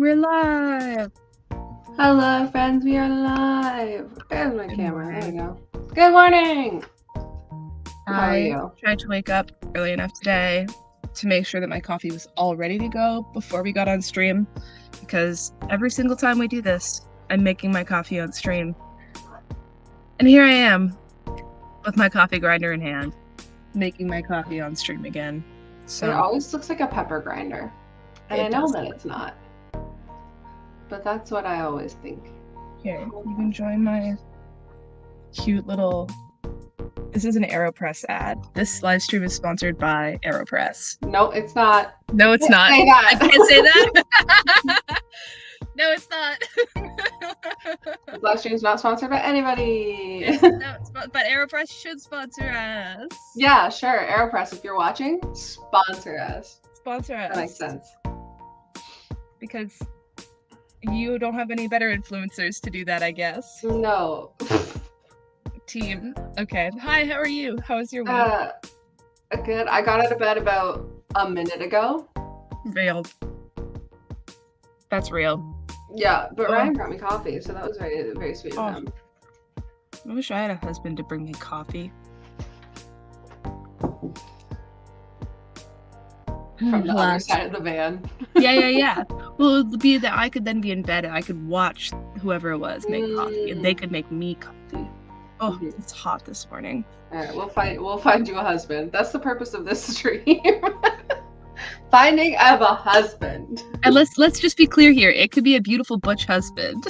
We're live. Hello, friends. We are live. There's my Good camera. morning. There we go. Good morning. How are I you? tried to wake up early enough today to make sure that my coffee was all ready to go before we got on stream, because every single time we do this, I'm making my coffee on stream. And here I am with my coffee grinder in hand, making my coffee on stream again. So It always looks like a pepper grinder. And It I know does. that it's not. But that's what I always think. here, you can join my cute little... This is an AeroPress ad. This live stream is sponsored by AeroPress. No, it's not. No, it's not. Say that. I can't say that. No, it's not. This live stream is not sponsored by anybody. But AeroPress should sponsor us. Yeah, sure. AeroPress, if you're watching, sponsor us. Sponsor us. That makes sense. Because you don't have any better influencers to do that, I guess. No. Team. Okay. Hi, how are you? How was your week? Good. I got out of bed about a minute ago. Real. That's real. Yeah, but Ryan brought me coffee, so that was very, very sweet of him. I wish I had a husband to bring me coffee. From the other side of the van. Yeah. Well, it would be that I could then be in bed and I could watch whoever it was make coffee, and they could make me coffee. Oh, It's hot this morning. All right, we'll find you a husband. That's the purpose of this stream. Finding of a husband. And let's just be clear here. It could be a beautiful butch husband.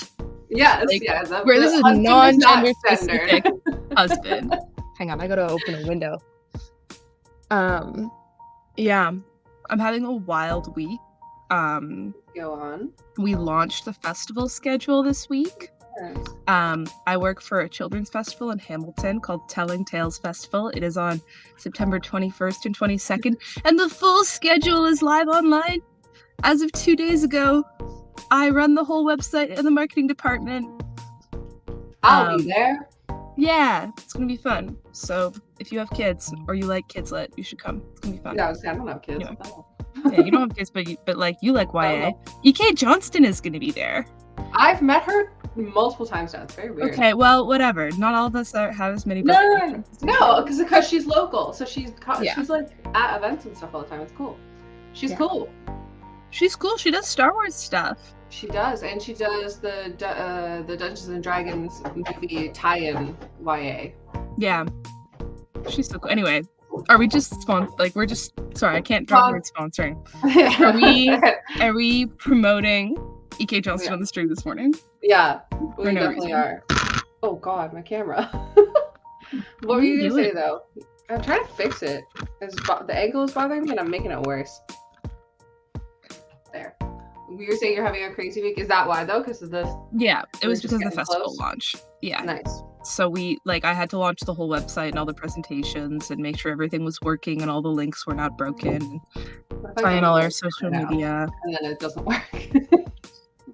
Yes, Like, yeah. Where this is non-gender specific gendered. husband. Hang on, I gotta open a window. Yeah, I'm having a wild week. Go on. We launched the festival schedule this week. Yes. I work for a children's festival in Hamilton called Telling Tales Festival. It is on September 21st and 22nd, and the full schedule is live online as of 2 days ago. I run the whole website and the marketing department. I'll be there. Yeah, it's gonna be fun. So if you have kids or you like Kidslet, you should come. It's gonna be fun. No, I don't have kids. Anyway. No. Yeah, you don't have kids, but like you like YA. EK Johnston is gonna be there. I've met her multiple times now. It's very weird. Okay, well, whatever. Not all of us have as many. No, because she's local, so she's like at events and stuff all the time. It's cool. She's cool. She's cool. She does Star Wars stuff. She does, and she does the Dungeons and Dragons movie tie-in YA. Yeah, she's so cool. Anyway, are we just we're just sorry, I can't drop the word sponsoring. Are we promoting EK Johnston on the stream this morning? Yeah, we For no definitely reason. are. Oh God, my camera. What were you gonna say though? I'm trying to fix it. The angle is bothering me, and I'm making it worse. There. You were saying you're having a crazy week. Is that why though? Because of this? Yeah, it was just because of the getting festival close? launch. Yeah. Nice. So I had to launch the whole website and all the presentations and make sure everything was working and all the links were not broken. And What if I tie in go all to our it social right now, media. and then it doesn't work.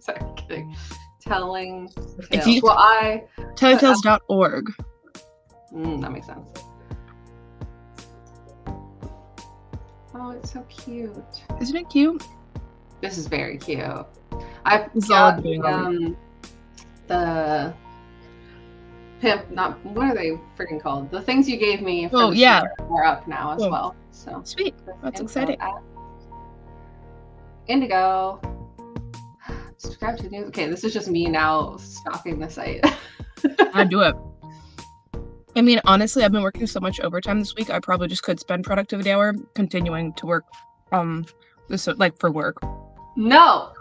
Sorry, I'm kidding. Telling If tales. you- Well, Tellingtales.org. that makes sense. Oh, it's so cute. Isn't it cute? This is very cute. I This is all I'm got doing all week. the pimp. Not what are they freaking called? The things you gave me. For Oh, the yeah. share are up now as Oh. well. So Sweet. That's info exciting. at Indigo. Subscribe to news. Okay, this is just me now stalking the site. I'd do it. I mean, honestly, I've been working so much overtime this week. I probably just could spend productivity hour continuing to work, for work. No,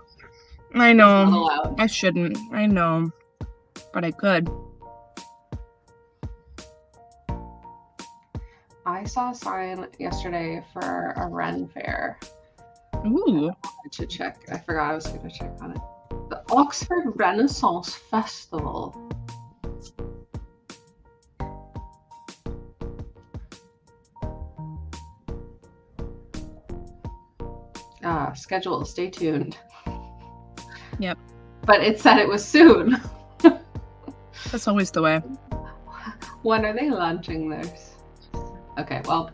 I it's not know. allowed. I shouldn't. I know, but I could. I saw a sign yesterday for a Ren fair. Ooh. I should check. I forgot I was going to check on it. The Oxford Renaissance Festival. Schedule. Stay tuned. Yep. But it said it was soon. That's always the way. When are they launching this? Okay, well,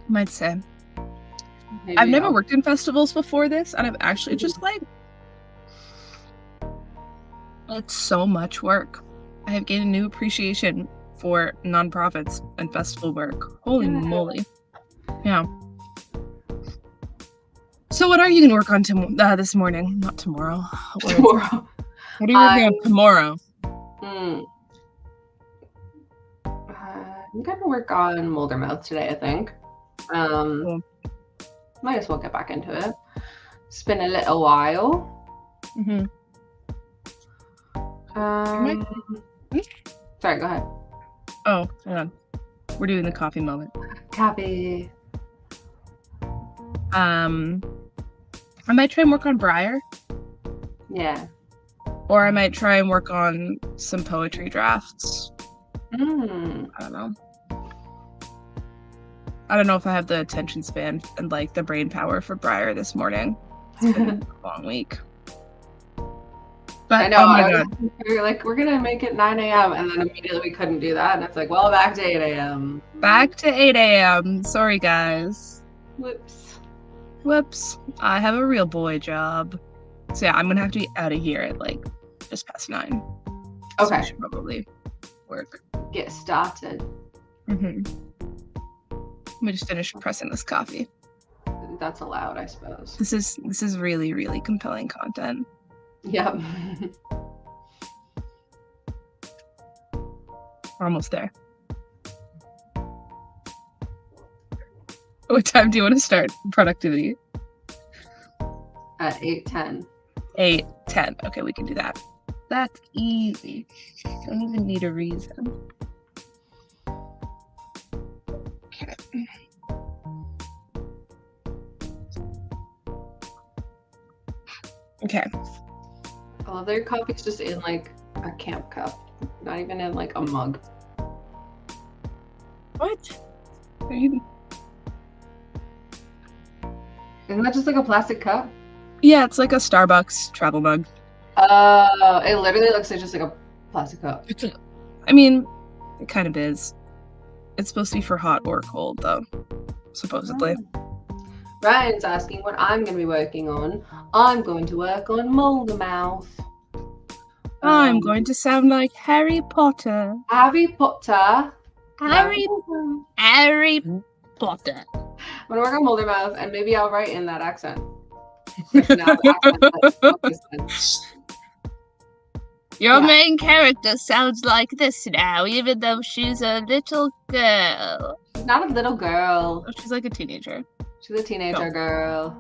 Might say. maybe I've never I'll- worked in festivals before this, and I've actually just It's so much work. I have gained a new appreciation for nonprofits and festival work. Holy Yeah. moly. Yeah. So what are you going to work on this morning? Not tomorrow. Tomorrow. What are you working on tomorrow? I'm gonna work on Moldermouth today, I think. Cool. Might as well get back into it. It's been a little while. Mm-hmm. Sorry, go ahead. Oh, hang on. We're doing the coffee moment. Coffee. I might try and work on Briar. Yeah. Or I might try and work on some poetry drafts. I don't know. I don't know if I have the attention span and like the brain power for Briar this morning. It's been a long week. But I know. oh my god. We were like, we're gonna make it 9 a.m. and then immediately we couldn't do that. And it's like, well, back to 8 a.m. Back to 8 a.m. Sorry, guys. Whoops. I have a real boy job. So yeah, I'm gonna have to be out of here at like just past 9. Okay. So I should probably work. Get started. Let me just finish pressing this coffee. That's allowed, I suppose. This is really, really compelling content. Yep. We're almost there. What time do you want to start productivity? At 8:10. 8:10. Okay, we can do that. That's easy. Don't even need a reason. Okay. Okay. I love that your coffee's just in like a camp cup, not even in like a mug. What? Are you... Isn't that just like a plastic cup? Yeah, it's like a Starbucks travel mug. It literally looks like just like a plastic cup. I mean, it kind of is. It's supposed to be for hot or cold, though, supposedly. Ryan's asking what I'm going to be working on. I'm going to work on Moldermouth. I'm going to sound like Harry Potter. Harry Potter. Harry Potter. I'm going to work on Moldermouth, and maybe I'll write in that accent. The accent Your main character sounds like this now, even though she's a little girl. She's not a little girl. Oh, she's like a teenager. She's a teenager girl.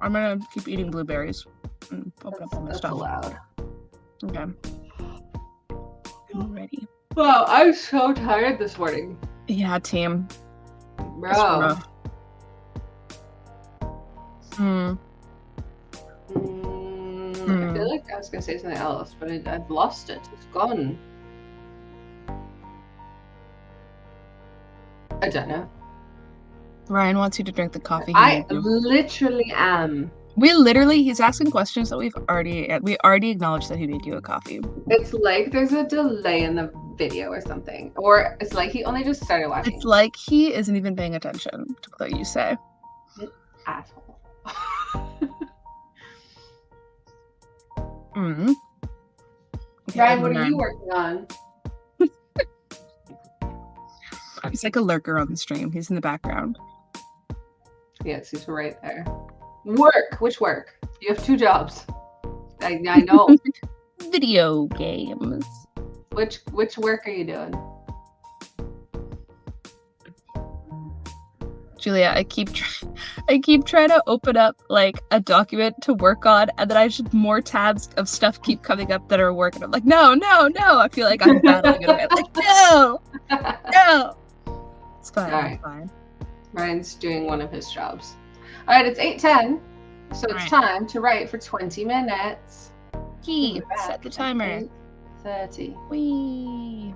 I'm gonna keep eating blueberries and open up all my stuff. Allowed. Okay. I'm ready. Wow, I'm so tired this morning. Yeah, team. Bro. I feel like I was gonna say something else, but I've lost it. It's gone. I don't know. Ryan wants you to drink the coffee. I literally am. He's asking questions that we already acknowledged that he made you a coffee. It's like there's a delay in the video or something. Or it's like he only just started watching. It's like he isn't even paying attention to what you say. Asshole. Okay, Ryan, what are you working on? He's like a lurker on the stream. He's in the background. Yes, he's right there. Work. Which work? You have 2 jobs. I know. Video games. Which work are you doing? Julia, I keep trying to open up like a document to work on, and then I just more tabs of stuff keep coming up that are work, and I'm like, no. I feel like I'm battling it. I'm like, no. It's fine. Right. It's fine. Ryan's doing one of his jobs. All right, it's 8:10, so it's time to write for 20 minutes. Key. Set the timer. 8:30. Whee.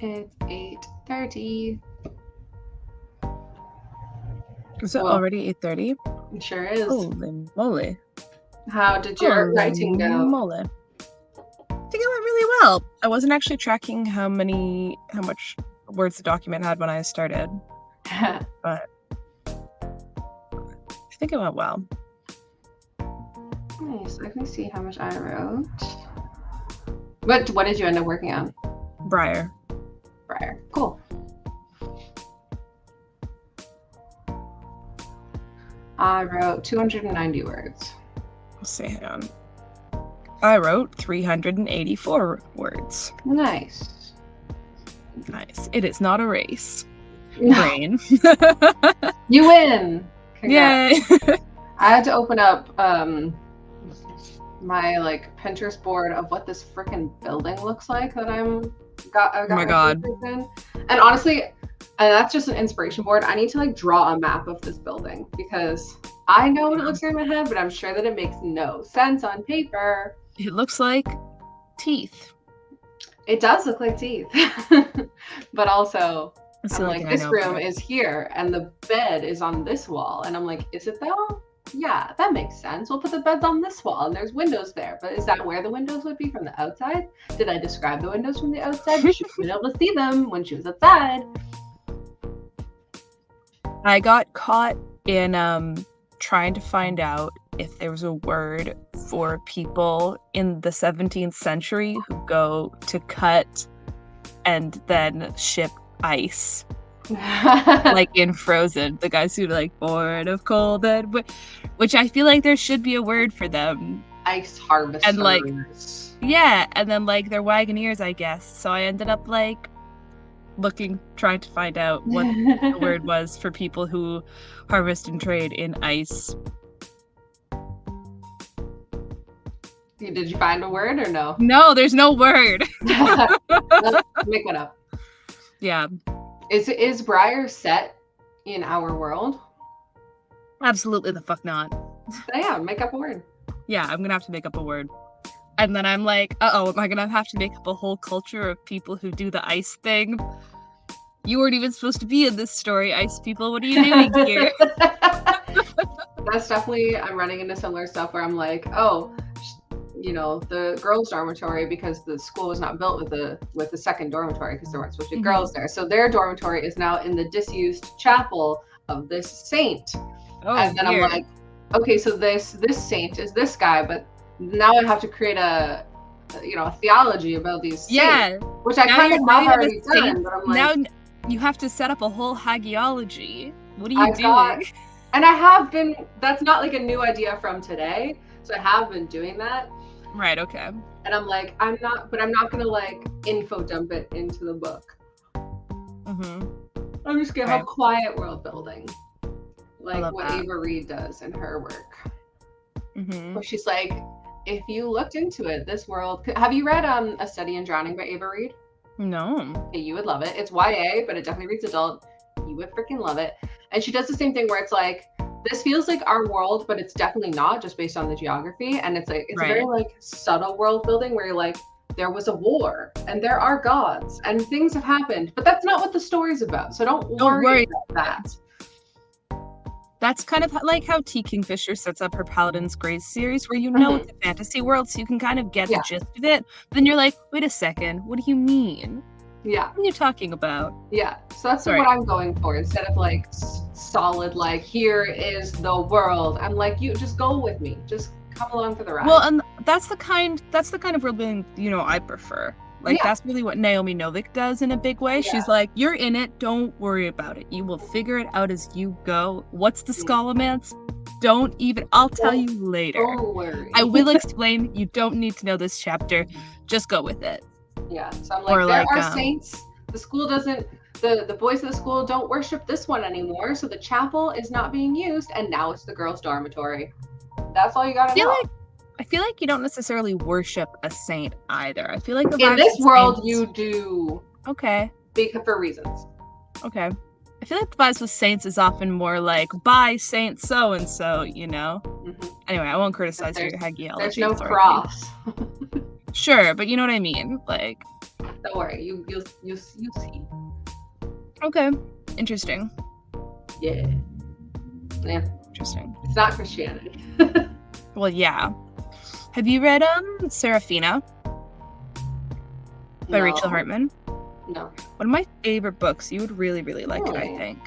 It's 8:30. Is it already 8:30? It sure is. Holy moly. How did your writing go? Moly. I think it went really well. I wasn't actually tracking how much words the document had when I started, but I think it went well. Nice. Let me see how much I wrote. What did you end up working on? Briar. Cool. I wrote 290 words. Let's see, hang on. I wrote 384 words. Nice. It is not a race. Brain. You win. Yay. I had to open up my Pinterest board of what this freaking building looks like that I got oh my god. In. And honestly, and that's just an inspiration board. I need to draw a map of this building because I know what it looks like in my head, but I'm sure that it makes no sense on paper. It looks like teeth. It does look like teeth. But also, I'm like, this room is here and the bed is on this wall. And I'm like, is it though? Yeah, that makes sense. We'll put the beds on this wall and there's windows there. But is that where the windows would be from the outside? Did I describe the windows from the outside? You should have been able to see them when she was outside. I got caught in trying to find out if there was a word for people in the 17th century who go to cut and then ship ice. Like in Frozen, the guys who born of cold and which I feel like there should be a word for them. Ice harvesters. And and then their wagoneers, I guess. So I ended up trying to find out what the word was for people who harvest and trade in ice. Did you find a word or no? No, there's no word. Make one up. Yeah. Is Briar set in our world? Absolutely the fuck not. Yeah, make up a word. Yeah, I'm gonna have to make up a word. And then I'm like, am I gonna have to make up a whole culture of people who do the ice thing? You weren't even supposed to be in this story, ice people. What are you doing here? That's definitely, I'm running into similar stuff where I'm like, the girls' dormitory, because the school was not built with the second dormitory because there weren't supposed to be girls there. So their dormitory is now in the disused chapel of this saint. Oh, and then weird. I'm like, okay, so this saint is this guy, but now I have to create a theology about these saints, which I kind of have already done. But I'm like, now you have to set up a whole hagiology. What are you doing? And I have been. That's not a new idea from today. So I have been doing that. Right. Okay. And I'm like, I'm not gonna info dump it into the book. Mm-hmm. I'm just gonna have quiet world building, what Ava Reed does in her work. Mm-hmm. Where she's like, if you looked into it, this world. Have you read A Study in Drowning by Ava Reed? No. Okay, you would love it. It's YA, but it definitely reads adult. You would freaking love it. And she does the same thing where it's like, this feels like our world, but it's definitely not, just based on the geography. And it's a very subtle world building where you're like, there was a war and there are gods and things have happened, but that's not what the story's about. So don't worry about that. That's kind of like how T. Kingfisher sets up her Paladin's Grace series, where it's a fantasy world, so you can kind of get the gist of it. But then you're like, wait a second, what do you mean? Yeah. What are you talking about? Yeah. So that's what I'm going for. Instead of solid, here is the world. I'm like, you just go with me. Just come along for the ride. Well, and that's the kind of world building, I prefer. That's really what Naomi Novik does in a big way. Yeah. She's like, you're in it, don't worry about it. You will figure it out as you go. What's the Scholomance? I'll tell you later. Don't worry. I will explain. You don't need to know this chapter. Just go with it. Yeah. So I'm like, there are saints. The school doesn't, the boys of the school don't worship this one anymore. So the chapel is not being used. And now it's the girls' dormitory. That's all you gotta know. I feel like you don't necessarily worship a saint either. I feel like in this world you do. Okay. For reasons. Okay. I feel like the vibes with saints is often more by Saint so and so, Mm-hmm. Anyway, I won't criticize your hagiology. There's no cross. Sure, but you know what I mean. Don't worry, you'll see. Okay, interesting. Yeah. Interesting. It's not Christianity. Well, yeah. Have you read Serafina by Rachel Hartman? No. One of my favorite books. You would really, really like it, I think.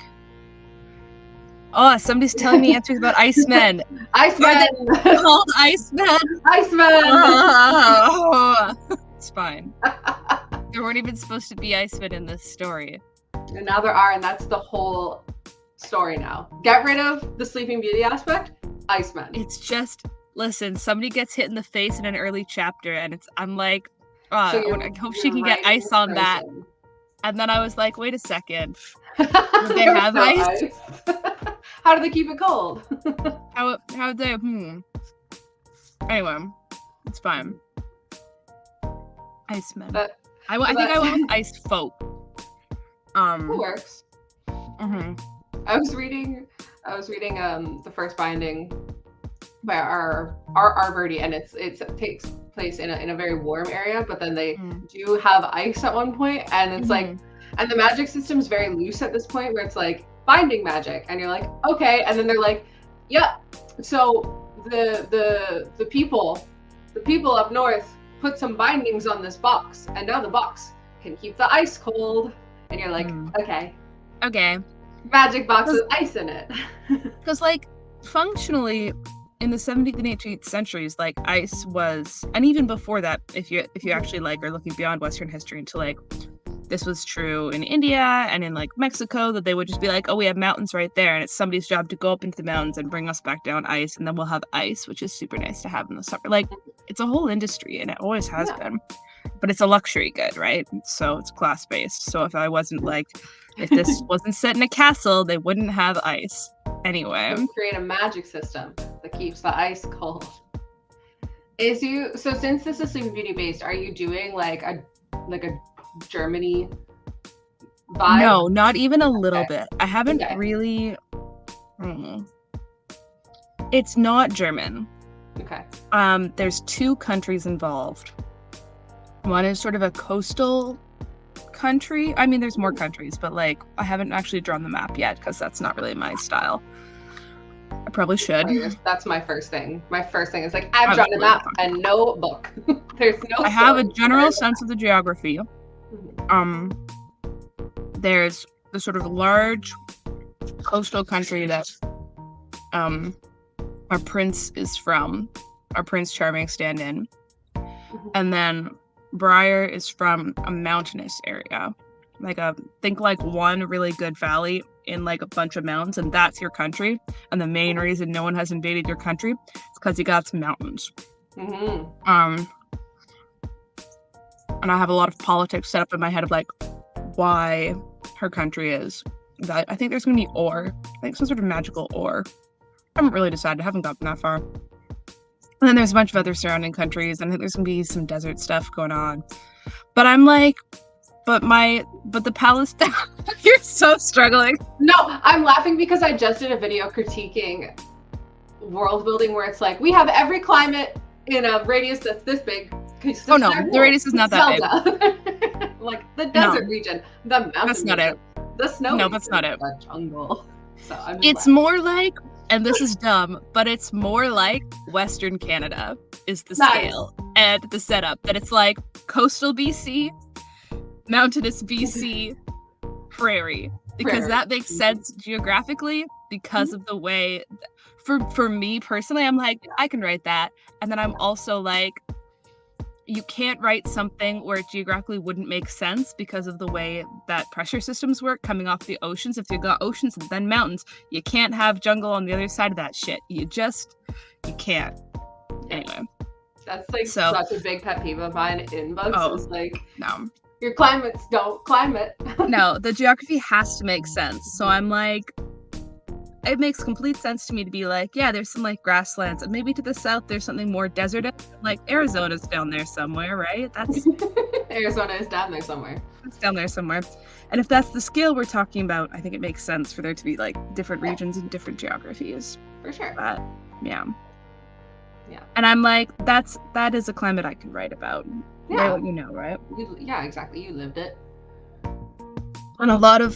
Oh, somebody's telling me answers about Icemen. Icemen! Called Icemen! Icemen! Oh, it's fine. There weren't even supposed to be Icemen in this story. And now there are, and that's the whole story now. Get rid of the Sleeping Beauty aspect, Icemen. It's just, listen, somebody gets hit in the face in an early chapter, and I'm like, So I hope she can get ice on that. And then I was like, wait a second. Would they have ice? How do they keep it cold? How they Anyway, it's fine. Icemen. I think I went with ice folk. It works. I was reading the first binding by our birdie, and it takes place in a very warm area, but then they do have ice at one point, and it's like, and the magic system is very loose at this point, where it's like binding magic, and you're like, okay, and then they're like, yeah, so the people up north put some bindings on this box, and now the box can keep the ice cold, and you're like, okay, magic box with ice in it. Because like functionally in the 17th and 18th centuries, like ice was, and even before that, if you actually like are looking beyond Western history into like, this was true in India and in like Mexico, that they would just be like, oh, we have mountains right there, and it's somebody's job to go up into the mountains and bring us back down ice, and then we'll have ice, which is super nice to have in the summer. Like, it's a whole industry, and it always has been, but it's a luxury good, right? So it's class based. So if this wasn't set in a castle, they wouldn't have ice. Anyway, create a magic system that keeps the ice cold. So since this is Sleeping Beauty based, are you doing like a Germany vibe? No, not even a little bit. I haven't really. It's not German. Okay. There's two countries involved. One is sort of a coastal country. I mean, there's more countries, but like I haven't actually drawn the map yet because that's not really my style. I probably should. That's my first thing. My first thing is like, I've drawn a map and no book. There's no. I have a general sense of the geography. There's the sort of large coastal country that our prince is from, our Prince Charming stand-in, and then Briar is from a mountainous area, think one really good valley in like a bunch of mountains, and that's your country. And the main reason no one has invaded your country is because you got some mountains. And I have a lot of politics set up in my head of like why her country is. I think there's gonna be ore. I think some sort of magical ore. I haven't really decided. I haven't gotten that far. And then there's a bunch of other surrounding countries, and I think there's gonna be some desert stuff going on. But I'm like, but the Palestine. You're so struggling. No, I'm laughing because I just did a video critiquing world building where it's like, we have every climate in a radius that's this big. Oh no, the radius is not that big. Like the desert region, the mountain. That's not it. The snow. No, that's not it. The jungle. So it's more like, and this is dumb, but it's more like Western Canada is the scale and the setup. That it's like coastal BC, mountainous BC, prairie, because that makes sense geographically because of the way. For me personally, I'm like, I can write that, and then I'm also like, you can't write something where it geographically wouldn't make sense because of the way that pressure systems work coming off the oceans. If you've got oceans and then mountains, you can't have jungle on the other side of that shit. You can't. Anyway. That's like such a big pet peeve of mine in books. It's like, no. Your climates don't climate. No, the geography has to make sense. So I'm like, it makes complete sense to me to be like, yeah, there's some like grasslands, and maybe to the south there's something more desert. Like Arizona's down there somewhere, right? That's Arizona is down there somewhere. It's down there somewhere. And if that's the scale we're talking about, I think it makes sense for there to be like different regions and different geographies. For sure. But yeah. Yeah. And I'm like, that is a climate I can write about. Yeah. You know, right? Yeah, exactly. You lived it. And a lot of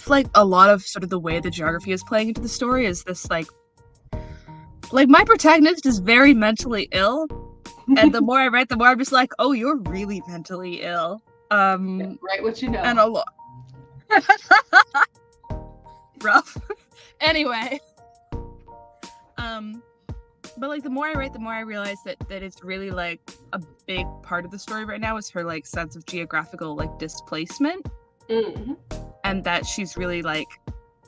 sort of the way the geography is playing into the story is this like my protagonist is very mentally ill. And the more I write, the more I'm just like, oh, you're really mentally ill. Write what you know. And a lot. Rough. Anyway. But like the more I write, the more I realize that it's really like a big part of the story right now is her like sense of geographical like displacement. Mm-hmm. And that she's really like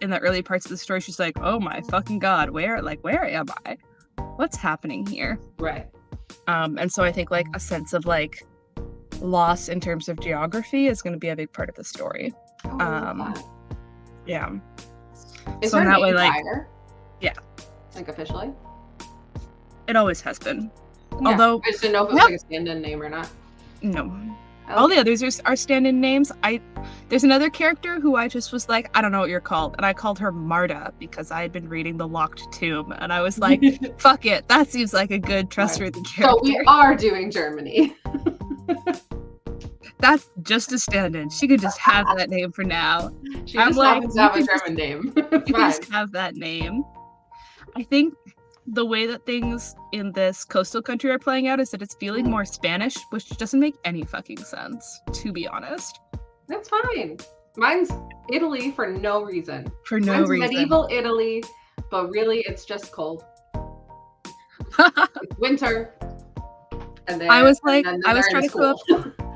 in the early parts of the story, she's like, oh my fucking god, where am I? What's happening here? Right. And so I think like a sense of like loss in terms of geography is going to be a big part of the story. Yeah. Is so her in that name way, like, Fire? Yeah, like officially. It always has been. Yeah. Although I just didn't know if it was like a stand-in name or not. No. All the others are stand-in names. There's another character who I just was like, I don't know what you're called, and I called her Marta because I had been reading The Locked Tomb, and I was like, fuck it, that seems like a good trustworthy character. So we are doing Germany. That's just a stand-in. She could just have that name for now. She just happens to have a German name. You can just have that name. I think the way that things in this coastal country are playing out is that it's feeling more Spanish, which doesn't make any fucking sense, to be honest. That's fine. Mine's Italy for no reason. Mine's medieval Italy, but really it's just cold. It's winter. And I was trying to come up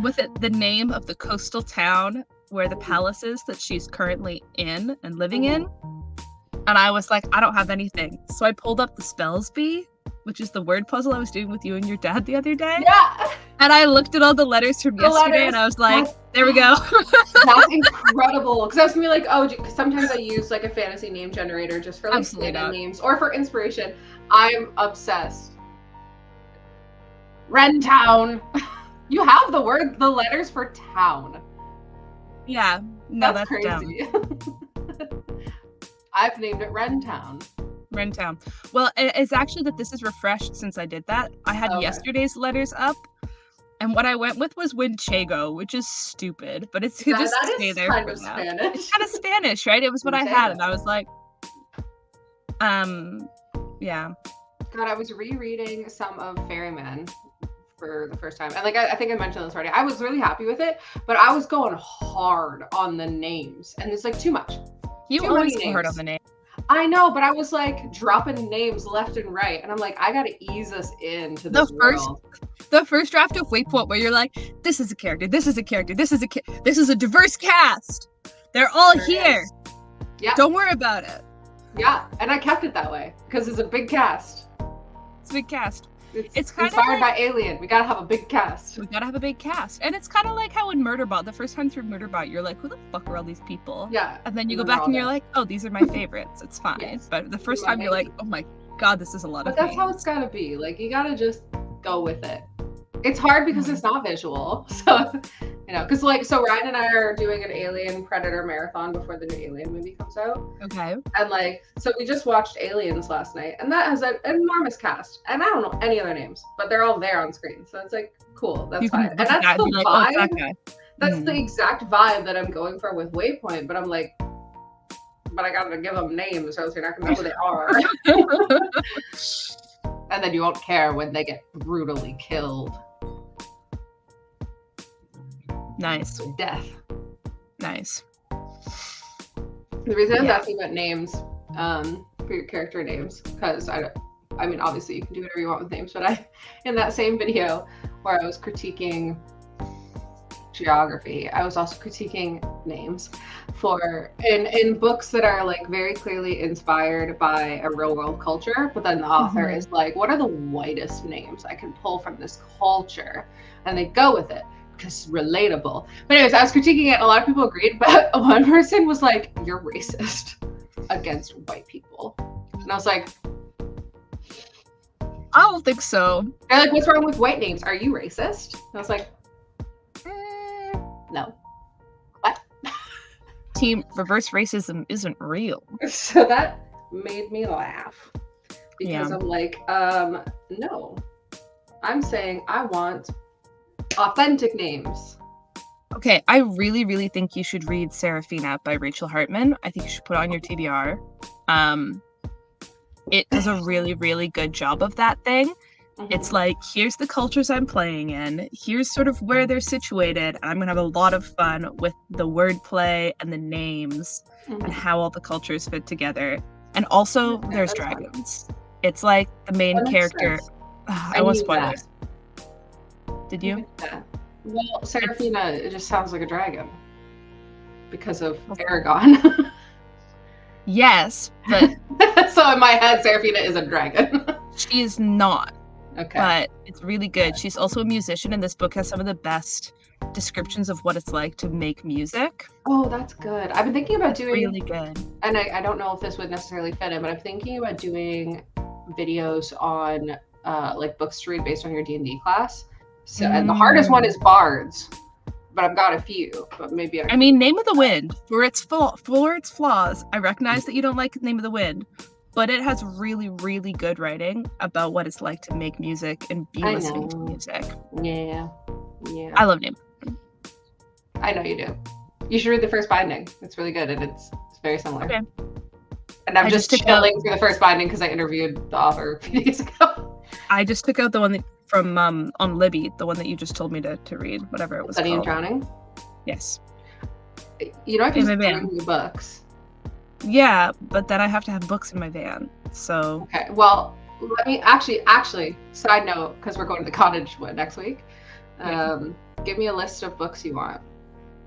with the name of the coastal town where the palace is that she's currently in and living in. And I was like, I don't have anything. So I pulled up the Spells Bee, which is the word puzzle I was doing with you and your dad the other day. Yeah. And I looked at all the letters from yesterday and I was like, there we go. That's incredible. Because I was going to be like, oh, because sometimes I use like a fantasy name generator just for like stand-in names or for inspiration. I'm obsessed. Rentown. You have the letters for town. Yeah. No, that's crazy. I've named it Rentown. Rentown. Well, it's actually that this is refreshed since I did that. I had yesterday's letters up, and what I went with was Winchego, which is stupid, but it's just stay there for now. Spanish. It's kind of Spanish, right? It was what I had, and I was like, yeah. God, I was rereading some of Ferryman for the first time, and like I think I mentioned this already. I was really happy with it, but I was going hard on the names, and it's like too much. You always go hard on the name. I know, but I was like dropping names left and right, and I'm like, I gotta ease us into this world. The first draft of Waypoint, where you're like, this is a character, this is a character, this is a diverse cast. They're all here. Yeah. Don't worry about it. Yeah, and I kept it that way because it's a big cast. It's a big cast. It's kind inspired by Alien. We gotta have a big cast. And it's kind of like how in Murderbot, the first time through Murderbot, you're like, who the fuck are all these people? Yeah. And then you go back and you're like, oh, these are my favorites. It's fine. Yes. But the first time you're like, oh my god, this is a lot of But that's how it's gotta be. Like, you gotta just go with it. It's hard because it's not visual. So, you know, because like, so Ryan and I are doing an Alien Predator marathon before the new Alien movie comes out. Okay. And like, so we just watched Aliens last night, and that has an enormous cast. And I don't know any other names, but they're all there on screen. So it's like, cool, that's fine. And that's the vibe. That's the exact vibe that I'm going for with Waypoint, but I'm like, but I gotta give them names, or else you're not gonna know who they are. And then you won't care when they get brutally killed. Nice. Death. Nice. The reason I was asking about names, for your character names, because I mean, obviously you can do whatever you want with names, but in that same video where I was critiquing geography, I was also critiquing names in books that are like very clearly inspired by a real world culture, but then the author is like, what are the whitest names I can pull from this culture? And they go with it because it's relatable. But anyways, I was critiquing it, and a lot of people agreed, but one person was like, you're racist against white people. And I was like, I don't think so. They're like, what's wrong with white names? Are you racist? And I was like, no. What? Team reverse racism isn't real. So that made me laugh because I'm like, no, I'm saying I want authentic names. Okay, I really, really think you should read Serafina by Rachel Hartman. I think you should put it on your TBR. It does a really, really good job of that thing. It's like, here's the cultures I'm playing in. Here's sort of where they're situated. I'm going to have a lot of fun with the wordplay and the names and how all the cultures fit together. And also, there's dragons. Fun. It's like the main character. I want spoilers. Did you? Well, Serafina, it just sounds like a dragon because of Aragon. Yes, but so in my head, Serafina is a dragon. She is not. Okay. But it's really good. She's also a musician, and this book has some of the best descriptions of what it's like to make music. Oh, that's good. I've been thinking about doing really good. And I don't know if this would necessarily fit in, but I'm thinking about doing videos on like books to read based on your D&D class. So and the hardest one is bards, but I've got a few. But maybe I mean, Name of the Wind, for its flaws, I recognize that you don't like Name of the Wind, but it has really, really good writing about what it's like to make music and be listening to music. Yeah. I love Name. I know you do. You should read the first binding. It's really good, and it's very similar. Okay. And I'm just chilling through the first binding because I interviewed the author a few days ago. I just took out the one from on Libby, the one that you just told me to read, whatever it was Study called. and Drowning? Yes. You know, I can just bring you books. Yeah, but then I have to have books in my van, so... Okay, well, let me actually, side note, because we're going to the cottage, next week? Give me a list of books you want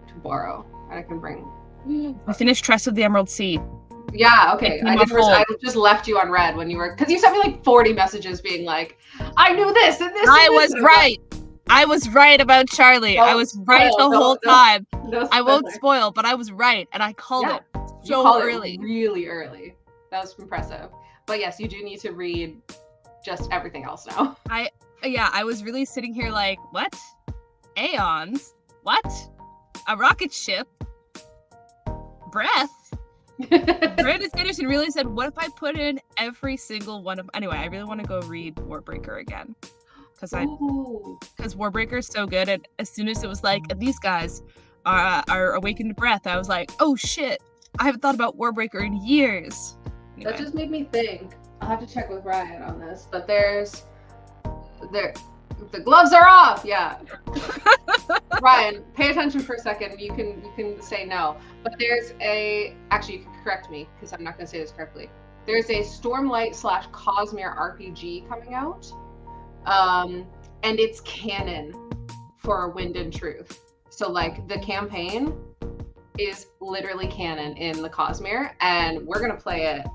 to borrow, and I can bring... I finished Tress of the Emerald Sea. Yeah, okay. I just left you on red when you were... Because you sent me like 40 messages being like, I knew this and this I was right! I was right about Charlie. I was right the whole time. I won't spoil, but I was right, and I called it so early. Really early. That was impressive. But yes, you do need to read just everything else now. I was really sitting here like, what? Aeons? What? A rocket ship? Breath? Brandon Sanderson really said, what if I put in every single one of... Anyway, I really want to go read Warbreaker again. Because Warbreaker is so good, and as soon as it was like, these guys are awakened to breath, I was like, oh shit, I haven't thought about Warbreaker in years. Anyway. That just made me think. I'll have to check with Ryan on this, but the gloves are off. Yeah. Ryan, pay attention for a second. You can say no, but actually you can correct me because I'm not going to say this correctly. There's a Stormlight / Cosmere RPG coming out, and it's canon for Wind and Truth. So like the campaign is literally canon in the Cosmere, and we're gonna play it,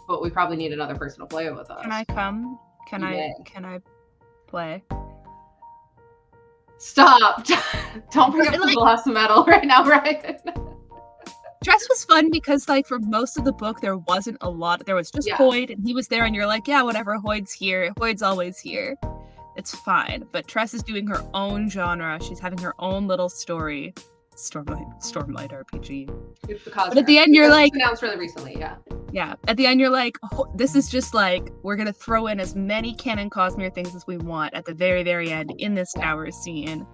but we probably need another person to play it with us. Can I come? Can I play? Stop! Don't bring up the glass metal right now, Ryan. Dress was fun because, like, for most of the book, there wasn't a lot. There was just Hoyd, and he was there, and you're like, yeah, whatever, Hoyd's here. Hoyd's always here. It's fine. But Tress is doing her own genre. She's having her own little story. Stormlight RPG. It's the Cosmere. But at the end, you're like... announced really recently, yeah. Yeah. At the end, you're like, oh, this is just like, we're going to throw in as many canon Cosmere things as we want at the very, very end in this tower scene.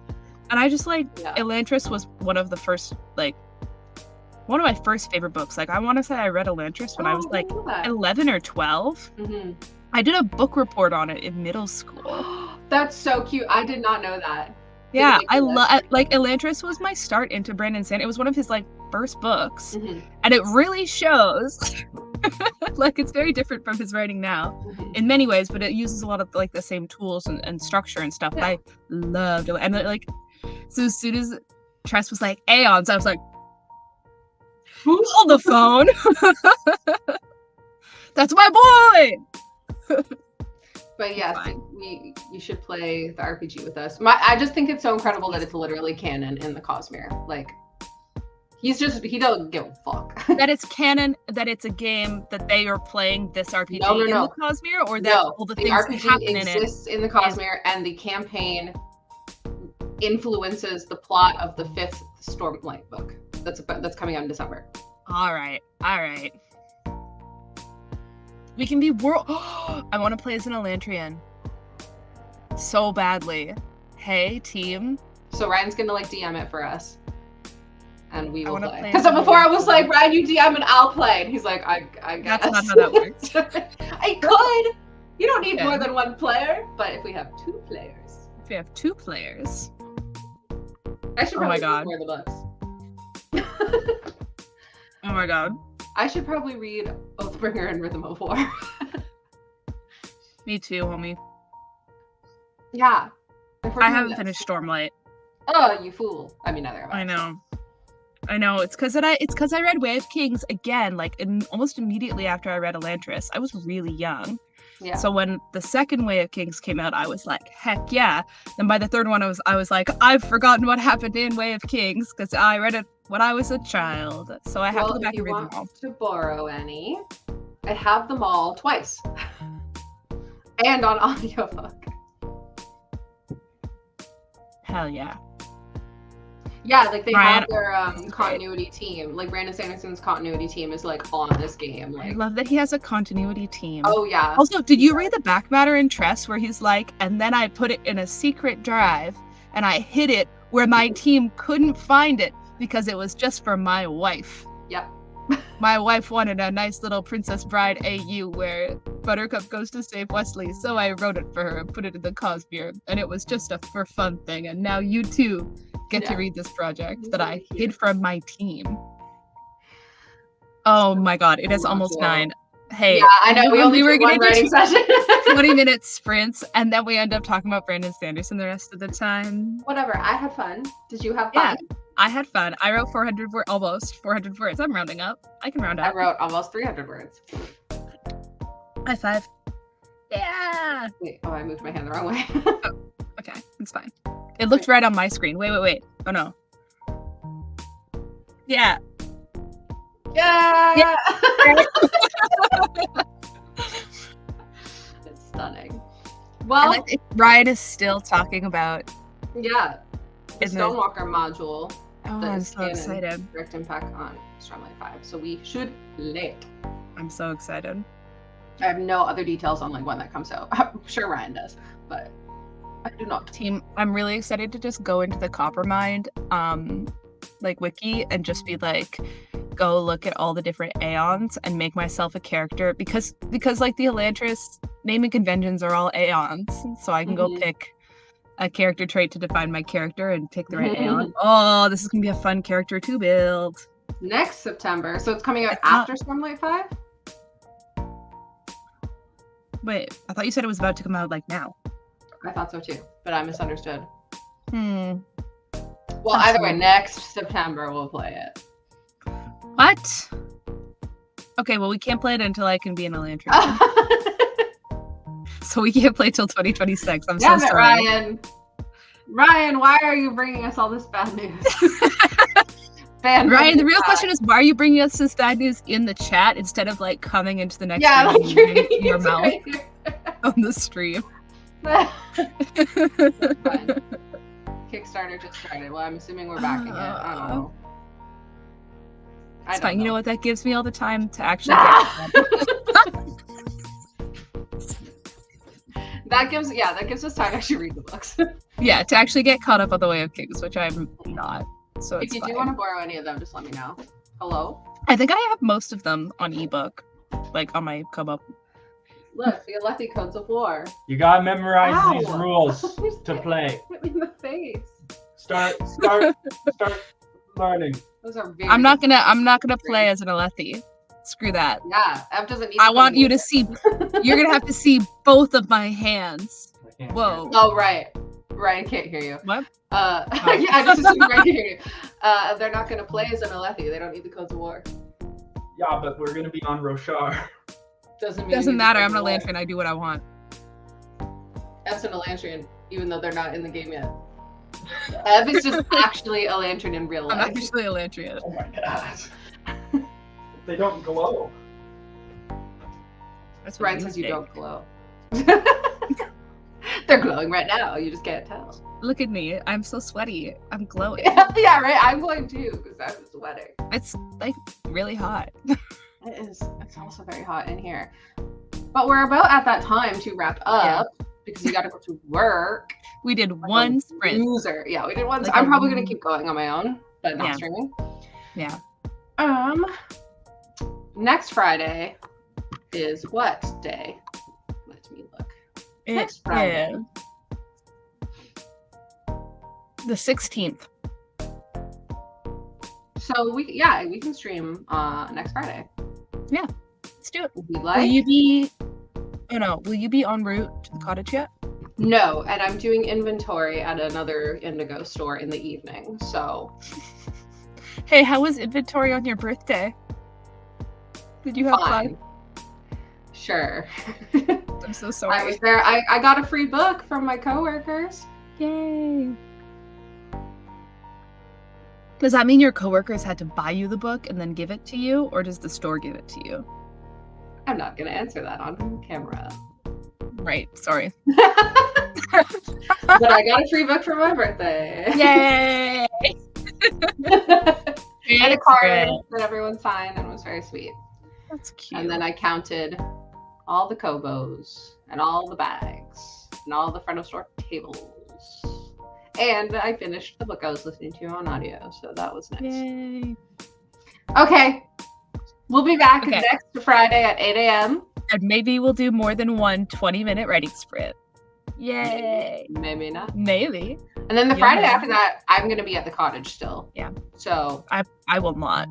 And I just like, Elantris was one of my first favorite books. Like, I want to say I read Elantris when I was like 11 or 12. Mm-hmm. I did a book report on it in middle school. That's so cute. I did not know that. Yeah, I love like Elantris was my start into Brandon Sanderson. It was one of his like first books, and it really shows. Like it's very different from his writing now in many ways, but it uses a lot of like the same tools and structure and stuff. Yeah. I loved it, and like so as soon as Tress was like Aeons, I was like, hold the phone. That's my boy. But yes, you should play the RPG with us. I just think it's so incredible that it's literally canon in the Cosmere. Like, he doesn't give a fuck. That it's canon, that it's a game that they are playing this RPG in the Cosmere, or that all the things that happen in it. The RPG exists in the Cosmere, and the campaign influences the plot of the 5th Stormlight book that's coming out in December. All right. We can be I want to play as an Elantrian. so badly. Hey, team. So Ryan's gonna like DM it for us, and we will play. play Because before I was like, Ryan, you DM and I'll play, and he's like, I guess. That's not how that works. I could. You don't need more than one player, but if we have 2 players. If we have 2 players. I should probably read more of the books. Oh my god. I should probably read Oathbringer and Rhythm of War. Me too, homie. Yeah. I haven't finished Stormlight. Oh, you fool. I mean, neither have I. I know. It's because I read Way of Kings again, like almost immediately after I read Elantris. I was really young. Yeah. So when the second Way of Kings came out, I was like, heck yeah. Then by the third one, I was like, I've forgotten what happened in Way of Kings because I read it when I was a child. So I have to go back and read them all. If you want to borrow any, I have them all twice. And on audiobook. Hell yeah. Yeah, like they have their continuity team. Like Brandon Sanderson's continuity team is like on this game. Like, I love that he has a continuity team. Oh yeah. Also, did you read the back matter in Tress where he's like, and then I put it in a secret drive and I hid it where my team couldn't find it because it was just for my wife. Yep. My wife wanted a nice little Princess Bride AU where Buttercup goes to save Wesley, so I wrote it for her and put it in the Cosmere, and it was just a for fun thing, and now you too get to read this project that I hid from my team. Oh my god, it is almost 9. Hey, yeah, I know. We only were going to do session. 20-minute sprints, and then we end up talking about Brandon Sanderson the rest of the time. Whatever. I had fun. Did you have fun? Yeah, I had fun. I wrote almost 400 words. I'm rounding up. I can round up. I wrote almost 300 words. High five. Yeah. Wait, I moved my hand the wrong way. Oh, okay, it's fine. It looked right on my screen. Wait. Oh no. Yeah. Yeah. It's stunning. Well, Ryan is still talking about the Stonewalker module. Oh, I'm so excited. Direct impact on Stormlight 5. So we should play it. I'm so excited. I have no other details on like when that comes out. I'm sure Ryan does, but I do not. Team, I'm really excited to just go into the Coppermind like wiki and just be like, go look at all the different Aeons and make myself a character because like the Elantris naming conventions are all Aeons, so I can go pick a character trait to define my character and pick the right Aeon. Oh, this is gonna be a fun character to build. Next September, so it's coming out after Stormlight 5? Wait, I thought you said it was about to come out like now. I thought so too, but I misunderstood. Well, either way, next September we'll play it. What? Okay, well we can't play it until I can be an Elantris. So we can't play till 2026. I'm so sorry. Ryan, why are you bringing us all this bad news? Ryan, the real question is, why are you bringing us this bad news in the chat instead of like coming into the next stream and your mouth on the stream? Kickstarter just started. Well, I'm assuming we're backing it. I don't know. It's fine. You know what? That gives me all the time to actually get That gives us time to actually read the books. Yeah, to actually get caught up on the Way of Kings, which I'm not. So if you do want to borrow any of them, just let me know. Hello? I think I have most of them on ebook, like on my Kobo. Look, the Alethi Codes of War. You gotta memorize these rules to play. Hit me in the face. Start learning. Those are very I'm not gonna play as an Alethi. Screw that. Yeah, F doesn't need. I want you to see. You're gonna have to see both of my hands. Whoa. Oh right. Ryan can't hear you. What? Yeah, I just assumed Ryan can hear you. They're not gonna play as an Alethi. They don't need the Codes of War. Yeah, but we're gonna be on Roshar. Doesn't matter. I'm an Elantrian. I do what I want. F's an Elantrian, even though they're not in the game yet. Ev is just actually Elantrian in real life. I'm actually Elantrian. Oh my god. They don't glow. That's Ryan says you don't glow. They're glowing right now. You just can't tell. Look at me. I'm so sweaty. I'm glowing. Yeah, right. I'm glowing too because I'm sweating. It's like really hot. It is. It's also very hot in here. But we're about at that time to wrap up. because you got to go to work. We did one sprint. Loser. Yeah, we did one. Like I'm probably going to keep going on my own, but not Yeah. streaming. Yeah. Next Friday is what day? Let me look. Next Friday. The 16th. So we can stream next Friday. Yeah, let's do it. We like. Will you be? Oh no, will you be en route to the cottage yet? No, and I'm doing inventory at another Indigo store in the evening. So. Hey, how was inventory on your birthday? Did you have fun? Sure. I'm so sorry. I was there. I got a free book from my coworkers. Yay. Does that mean your coworkers had to buy you the book and then give it to you, or does the store give it to you? I'm not going to answer that on camera. Right, sorry. But I got a free book for my birthday. Yay! And a card that everyone signed, and it was very sweet. That's cute. And then I counted all the Kobos and all the bags and all the front of store tables. And I finished the book I was listening to on audio, so that was nice. Yay. Okay. We'll be back next Friday at 8 a.m. And maybe we'll do more than one 20-minute writing sprint. Yay. Maybe not. Maybe. And then the Friday after that, I'm going to be at the cottage still. Yeah. So. I will not.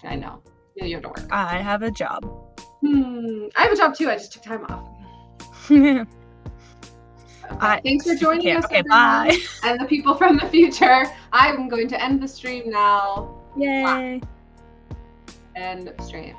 I know. You have to work. I have a job. I have a job too. I just took time off. Thanks for joining us. Okay, bye. And the people from the future. I'm going to end the stream now. Yay. End stream.